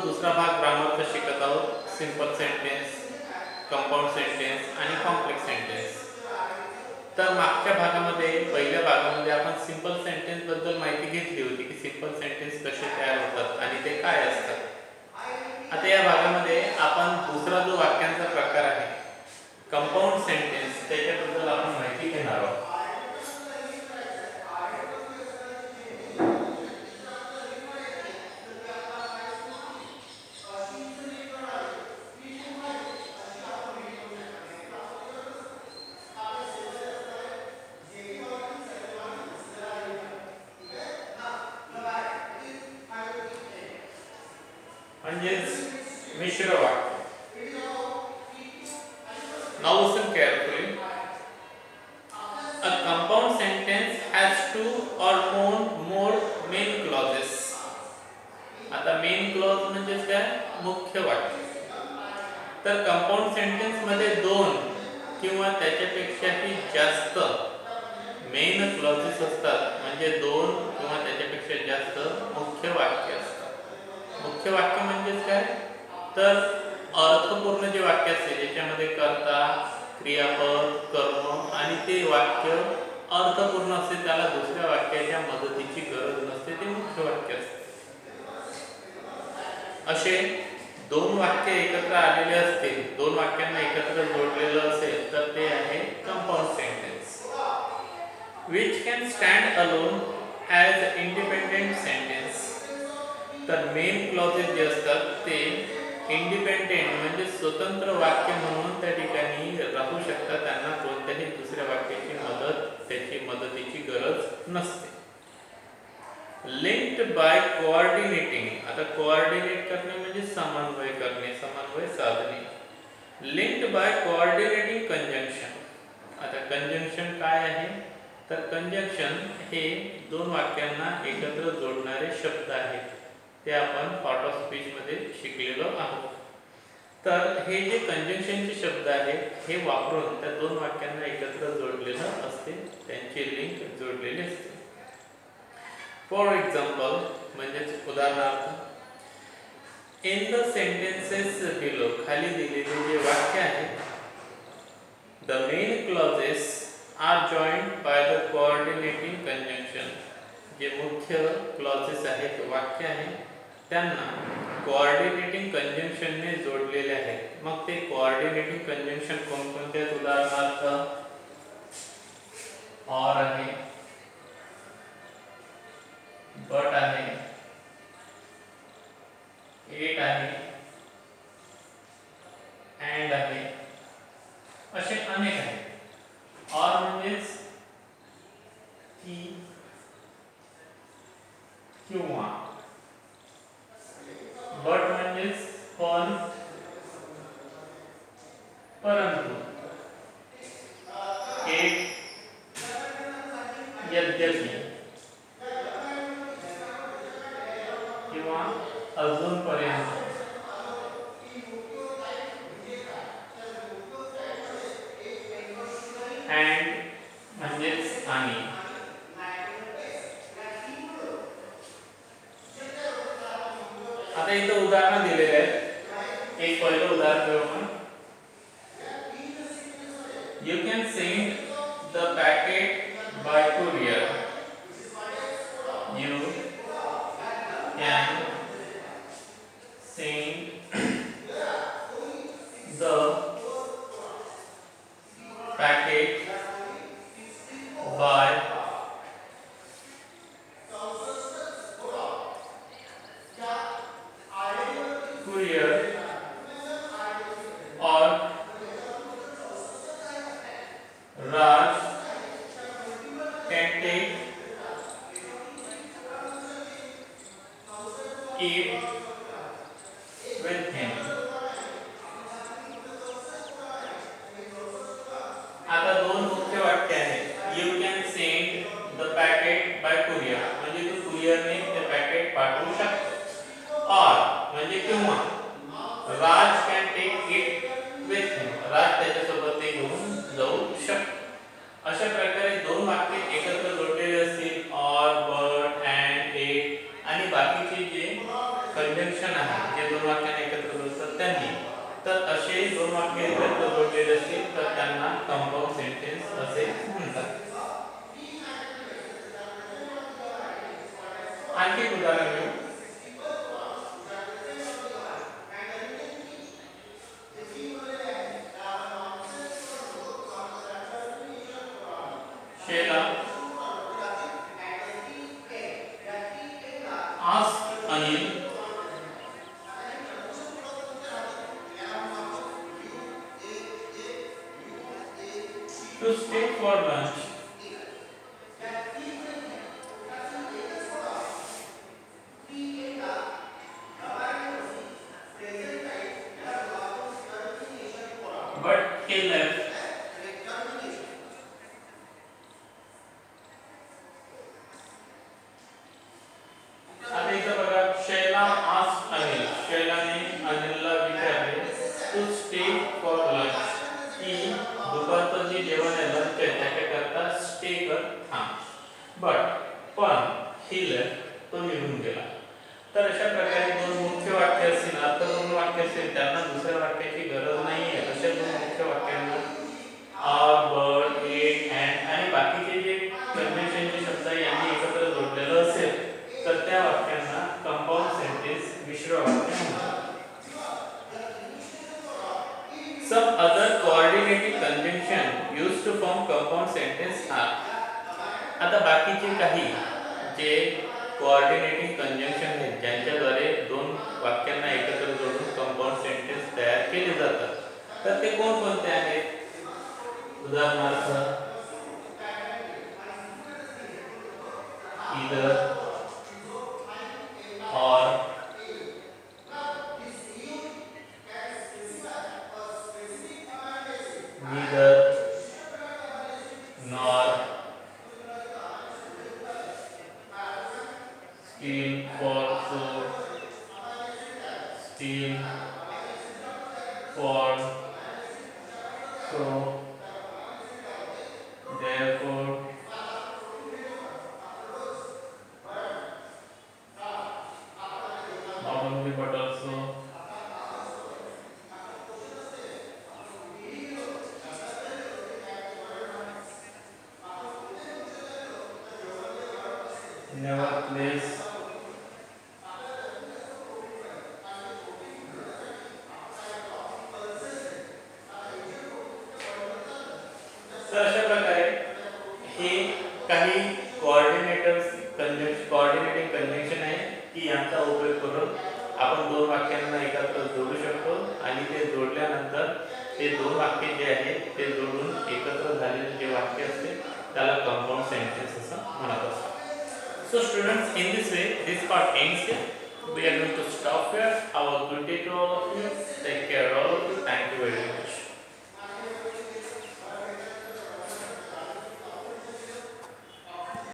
दुसरा भाग ग्रामरचा शिकत आहोत. सिंपल सेंटेन्स, कंपाऊंड सेंटेन्स आणि कॉम्प्लेक्स सेंटेन्स. तर मागच्या भागामध्ये, पहिल्या भागामध्ये आपण सिंपल सेंटेन्स बद्दल माहिती घेतली होती की सिंपल सेंटेन्स कसे तयार होतात आणि ते काय असतात. आता या भागामध्ये आपण दुसरा जो वाक्यांचा प्रकार आहे कंपाऊंड सेंटेन्स, त्याच्याबद्दल आपण माहिती घेणार आहोत. म्हणजेच मिश्र वाक्य. Now listen carefully. A compound sentence has two or more main clauses. आता मेन क्लॉज म्हणजे काय? मुख्य वाक्य. तर कंपाऊंड सेंटेन्स मध्ये दोन किंवा त्याच्यापेक्षाही जास्त मेन क्लॉजेस असतात. म्हणजे दोन किंवा त्याच्यापेक्षा जास्त मुख्य वाक्य असतात. मुख्य वाक्य म्हणजे काय? तर अर्थपूर्ण जे वाक्य असते ज्याच्यामध्ये कर्ता, क्रियापद, कर्म आणि ते वाक्य अर्थपूर्ण असते, त्याला दुसऱ्या वाक्याच्या मदतीची गरज नसते, ते मुख्य वाक्य असते. असे दोन वाक्य एकत्र आलेले असतील, दोन वाक्यांना एकत्र जोडलेलं असेल तर ते आहे compound sentence. which can stand alone as independent sentence. तर मेन क्लॉजेस जे असतात ते इंडिपेंडेंट म्हणजे स्वतंत्र वाक्य म्हणून त्या ठिकाणी राहू शकतात. त्यांना कोणत्याही दुसऱ्या वाक्याची त्याची मदतीची गरज नसते. Linked by coordinating. आता कोऑर्डिनेट करणे म्हणजे समन्वय करणे, समन्वय साधणे. Linked by coordinating conjunction. आता कंजंक्शन काय आहे? तर कंजंक्शन हे दोन वाक्यांना एकत्र जोडणारे शब्द आहेत. ते आपण पार्ट ऑफ स्पीच मध्ये शिकलेलो आहोत. तर हे जे कंजंक्शनचे शब्द आहेत हे वापरून त्या दोन वाक्यांना एकत्र जोडलेलं असते, त्यांची लिंक जोडलेली असते. फॉर एक्झाम्पल म्हणजेच उदाहरणार्थ, इन द सेंटेन्सेस बिलो, खाली दिलेले जे वाक्य आहे, the main clauses are joined by the coordinating conjunction. जे मुख्य क्लॉजेस आहेत, वाक्य आहेत, त्यांना कोऑर्डिनेटिंग कंजंक्शनने जोडलेले आहेत. मग ते कोऑर्डिनेटिंग कंजंक्शन कोणकोणते? उदाहरणार्थ और आहे, बट आहे, एट आहे, अँड आहे, असे अनेक आहेत. और म्हणजेच की, किंवा, बट म्हणजेच पण, परंतु, एक, यद्यपि, किंवा अजूनपर्यंत, अँड म्हणजेच आणि. आता इथं उदाहरण दिलेले आहेत. एक पहिलं उदाहरण घेऊ आपण. You can send the packet by courier. You can send the packet by courier or Raj can take it with him. आता दोन मुख्य वाक्य आहेत. You can send the packet by courier म्हणजे तू कुरियरने ते पॅकेट पाठवू शकतो. और म्हणजे किंवा राज कॅन टेक इट विथ हिम, राज त्याच्यासोबत ते घेऊन जाऊ शकतो. अशा प्रकारे दोन वाक्य एकत्र जोडलेले असतील, और, बट, अँड, एट आणि बाकीचे जे कंजंक्शन आहे जे दोन वाक्यांना एकत्र जोडतात त्यांनी. तर असे दोन वाक्य एकत्र जोडलेले असतील तर त्यांना कंपाऊंड सेंटेन्स असे म्हणतात. आणखी एक उदाहरण घेऊ. Sheila asked Anil to stay for lunch. But he left. आता इथं बघा, शैला asked Anil. शैलाने अनिलला विचारले to stay for lunch. की दुपारचं जे जेवण आहे लंच आहे त्याच्याकरता स्टे कर थांब. पण he left, तो निघून गेला. तर अशा प्रकारे दोन मुख्य वाक्य असतील, अर्थपूर्ण वाक्य असतील, त्यांना दुसऱ्या वाक्याची गरज नाहीये. अशा दोन मुख्य वाक्यांना आर, बट, इट, अँड आणि बाकीचे जे कंजंक्शनचे शब्द यांनी एकत्र जोडलेलं असेल तर त्या वाक्यांना कंपाऊंड सेंटेन्स मिश्र वाक्य म्हणतात. Some other coordinating conjunction used to form compound sentence are. आता बाकीचे काही जे कोऑर्डिनेटिंग कंजंक्शन आहेत ज्यांच्याद्वारे दोन वाक्यांना एकत्र जोडून कंपाऊंड सेंटेन्स तयार केले जातात, तर ते कोणकोणते आहेत? उदाहरणार्थ either, or, neither, nor, still, for, so, still, for, so, therefore, not only but also, nevertheless, तर अशा प्रकारे हे काही कोऑर्डिनेटिंग कंजंक्शन आहे की यांचा उपयोग करून आपण दोन वाक्यांना एकत्र जोडू शकतो आणि ते जोडल्यानंतर ते दोन वाक्य जे आहेत ते जोडून एकत्र झालेले जे वाक्य असते त्याला कंपाऊंड सेंटेन्स असं म्हणत असतात. So students, in this way this part ends here. We are going to stop here. Our good day to all of you. Take care all of you. Thank you very much.